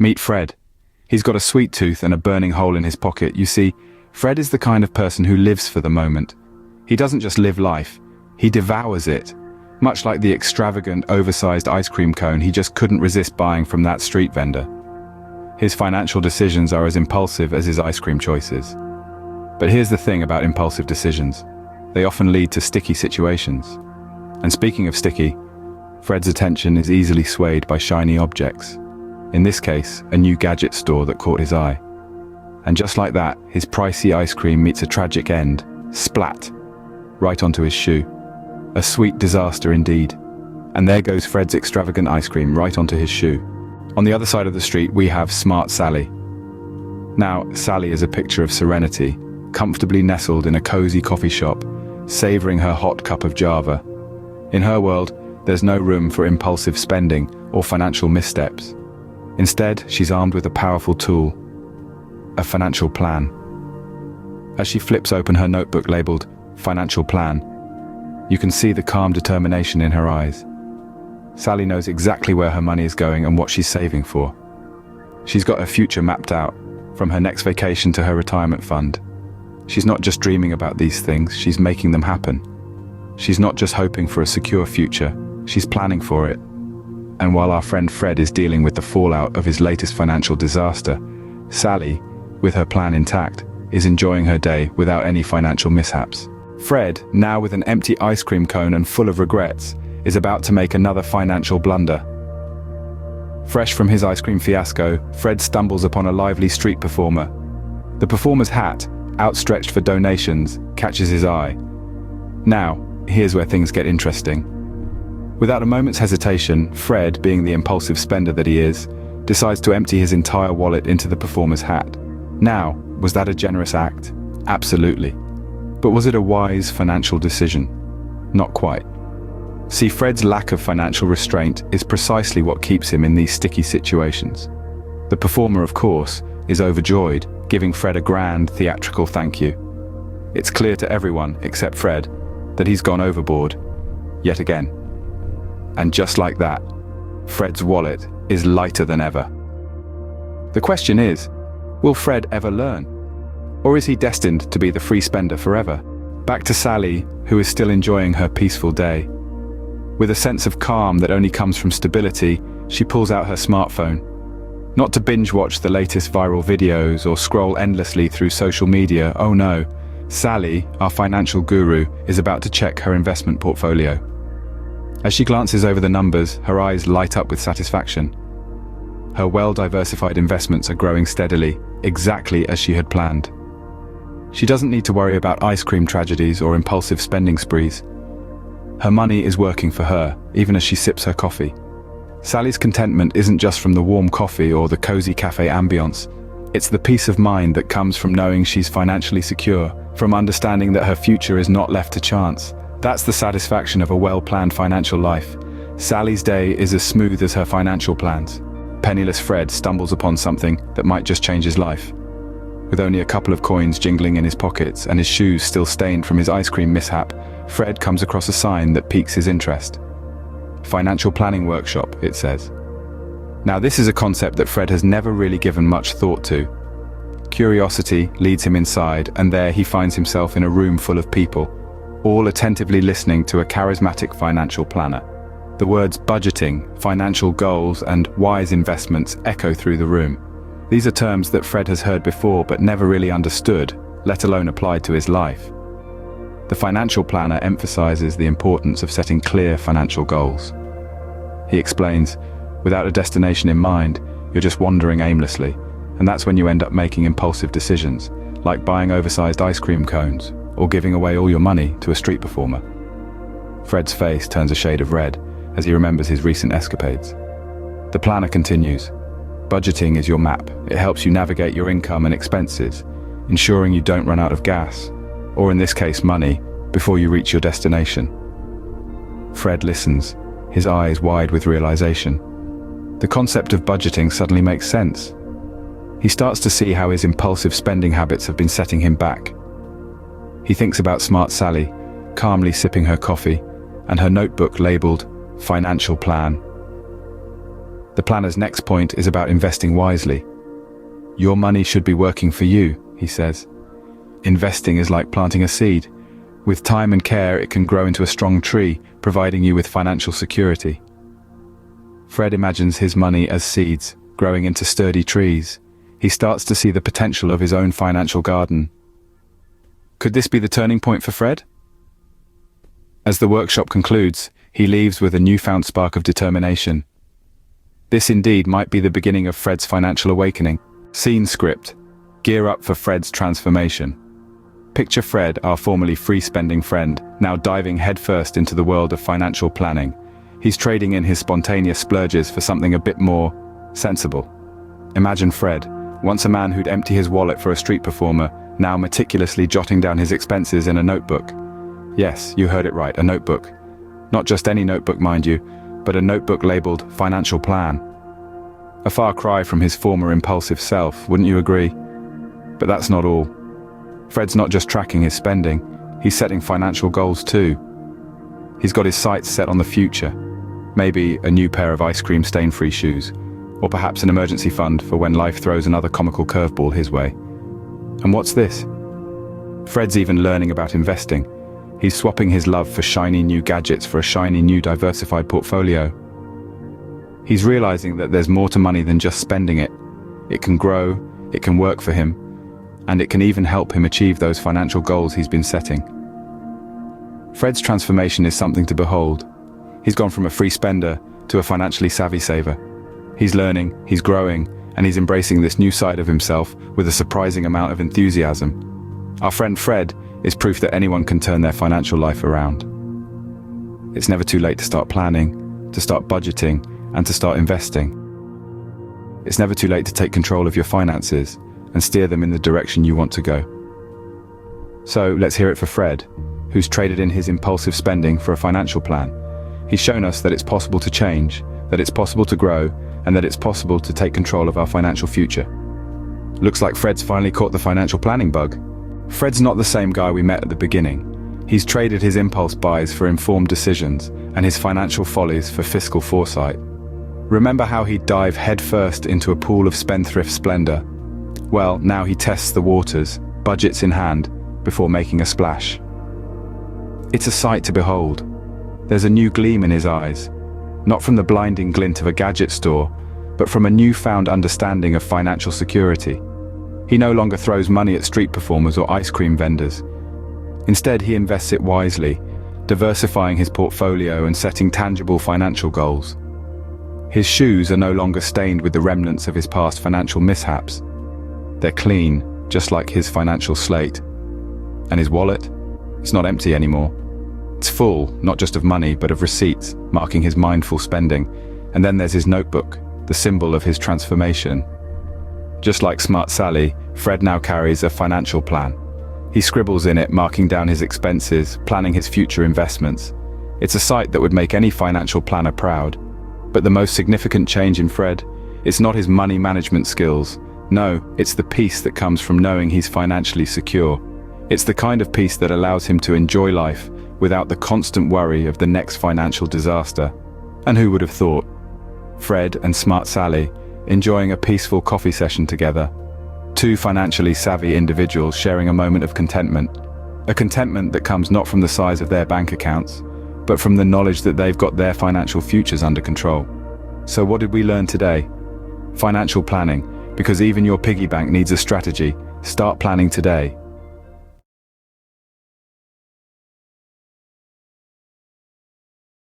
Meet Fred. He's got a sweet tooth and a burning hole in his pocket. You see, Fred is the kind of person who lives for the moment. He doesn't just live life, he devours it. Much like the extravagant, oversized ice cream cone he just couldn't resist buying from that street vendor. His financial decisions are as impulsive as his ice cream choices. But here's the thing about impulsive decisions. They often lead to sticky situations. And speaking of sticky, Fred's attention is easily swayed by shiny objects. In this case, a new gadget store that caught his eye. And just like that, his pricey ice cream meets a tragic end. Splat! Right onto his shoe. A sweet disaster indeed. And there goes Fred's extravagant ice cream right onto his shoe. On the other side of the street, we have Smart Sally. Now, Sally is a picture of serenity, comfortably nestled in a cozy coffee shop, savoring her hot cup of Java. In her world, there's no room for impulsive spending or financial missteps. Instead, she's armed with a powerful tool, a financial plan. As she flips open her notebook labeled Financial Plan, you can see the calm determination in her eyes. Sally knows exactly where her money is going and what she's saving for. She's got her future mapped out, from her next vacation to her retirement fund. She's not just dreaming about these things, she's making them happen. She's not just hoping for a secure future, she's planning for it. And while our friend Fred is dealing with the fallout of his latest financial disaster, Sally, with her plan intact, is enjoying her day without any financial mishaps. Fred, now with an empty ice cream cone and full of regrets, is about to make another financial blunder. Fresh from his ice cream fiasco, Fred stumbles upon a lively street performer. The performer's hat, outstretched for donations, catches his eye. Now, here's where things get interesting. Without a moment's hesitation, Fred, being the impulsive spender that he is, decides to empty his entire wallet into the performer's hat. Now, was that a generous act? Absolutely. But was it a wise financial decision? Not quite. See, Fred's lack of financial restraint is precisely what keeps him in these sticky situations. The performer, of course, is overjoyed, giving Fred a grand, theatrical thank you. It's clear to everyone, except Fred, that he's gone overboard, yet again. And just like that, Fred's wallet is lighter than ever. The question is, will Fred ever learn? Or is he destined to be the free spender forever? Back to Sally, who is still enjoying her peaceful day. With a sense of calm that only comes from stability, she pulls out her smartphone. Not to binge watch the latest viral videos or scroll endlessly through social media, oh no. Sally, our financial guru, is about to check her investment portfolio. As she glances over the numbers, her eyes light up with satisfaction. Her well-diversified investments are growing steadily, exactly as she had planned. She doesn't need to worry about ice cream tragedies or impulsive spending sprees. Her money is working for her, even as she sips her coffee. Sally's contentment isn't just from the warm coffee or the cozy cafe ambience. It's the peace of mind that comes from knowing she's financially secure, from understanding that her future is not left to chance. That's the satisfaction of a well-planned financial life. Sally's day is as smooth as her financial plans. Penniless Fred stumbles upon something that might just change his life. With only a couple of coins jingling in his pockets and his shoes still stained from his ice cream mishap, Fred comes across a sign that piques his interest. Financial planning workshop, it says. Now this is a concept that Fred has never really given much thought to. Curiosity leads him inside, and there he finds himself in a room full of people, all attentively listening to a charismatic financial planner. The words budgeting, financial goals, and wise investments echo through the room. These are terms that Fred has heard before but never really understood, let alone applied to his life. The financial planner emphasizes the importance of setting clear financial goals. He explains, without a destination in mind, you're just wandering aimlessly, and that's when you end up making impulsive decisions, like buying oversized ice cream cones, or giving away all your money to a street performer. Fred's face turns a shade of red as he remembers his recent escapades. The planner continues, budgeting is your map. It helps you navigate your income and expenses, ensuring you don't run out of gas, or in this case money, before you reach your destination. Fred listens, his eyes wide with realization. The concept of budgeting suddenly makes sense. He starts to see how his impulsive spending habits have been setting him back. He thinks about Smart Sally, calmly sipping her coffee, and her notebook labeled Financial Plan. The planner's next point is about investing wisely. Your money should be working for you, he says. Investing is like planting a seed. With time and care, it can grow into a strong tree, providing you with financial security. Fred imagines his money as seeds, growing into sturdy trees. He starts to see the potential of his own financial garden. Could this be the turning point for Fred? As the workshop concludes, he leaves with a newfound spark of determination. This indeed might be the beginning of Fred's financial awakening. Scene script. Gear up for Fred's transformation. Picture Fred, our formerly free-spending friend, now diving headfirst into the world of financial planning. He's trading in his spontaneous splurges for something a bit more sensible. Imagine Fred, once a man who'd empty his wallet for a street performer, now meticulously jotting down his expenses in a notebook. Yes, you heard it right, a notebook. Not just any notebook, mind you, but a notebook labeled Financial Plan. A far cry from his former impulsive self, wouldn't you agree? But that's not all. Fred's not just tracking his spending, he's setting financial goals too. He's got his sights set on the future. Maybe a new pair of ice cream stain-free shoes, or perhaps an emergency fund for when life throws another comical curveball his way. And what's this? Fred's even learning about investing. He's swapping his love for shiny new gadgets for a shiny new diversified portfolio. He's realizing that there's more to money than just spending it. It can grow, it can work for him, and it can even help him achieve those financial goals he's been setting. Fred's transformation is something to behold. He's gone from a free spender to a financially savvy saver. He's learning, he's growing, and he's embracing this new side of himself with a surprising amount of enthusiasm. Our friend Fred is proof that anyone can turn their financial life around. It's never too late to start planning, to start budgeting, and to start investing. It's never too late to take control of your finances and steer them in the direction you want to go. So let's hear it for Fred, who's traded in his impulsive spending for a financial plan. He's shown us that it's possible to change, that it's possible to grow, and that it's possible to take control of our financial future. Looks like Fred's finally caught the financial planning bug. Fred's not the same guy we met at the beginning. He's traded his impulse buys for informed decisions and his financial follies for fiscal foresight. Remember how he'd dive headfirst into a pool of spendthrift splendor? Well, now he tests the waters, budgets in hand, before making a splash. It's a sight to behold. There's a new gleam in his eyes, not from the blinding glint of a gadget store, but from a newfound understanding of financial security. He no longer throws money at street performers or ice cream vendors. Instead, he invests it wisely, diversifying his portfolio and setting tangible financial goals. His shoes are no longer stained with the remnants of his past financial mishaps. They're clean, just like his financial slate. And his wallet? It's not empty anymore. It's full, not just of money, but of receipts, marking his mindful spending. And then there's his notebook, the symbol of his transformation. Just like Smart Sally, Fred now carries a financial plan. He scribbles in it, marking down his expenses, planning his future investments. It's a sight that would make any financial planner proud. But the most significant change in Fred, it's not his money management skills. No, it's the peace that comes from knowing he's financially secure. It's the kind of peace that allows him to enjoy life without the constant worry of the next financial disaster. And who would have thought? Fred and Smart Sally enjoying a peaceful coffee session together. Two financially savvy individuals sharing a moment of contentment. A contentment that comes not from the size of their bank accounts, but from the knowledge that they've got their financial futures under control. So what did we learn today? Financial planning, because even your piggy bank needs a strategy. Start planning today.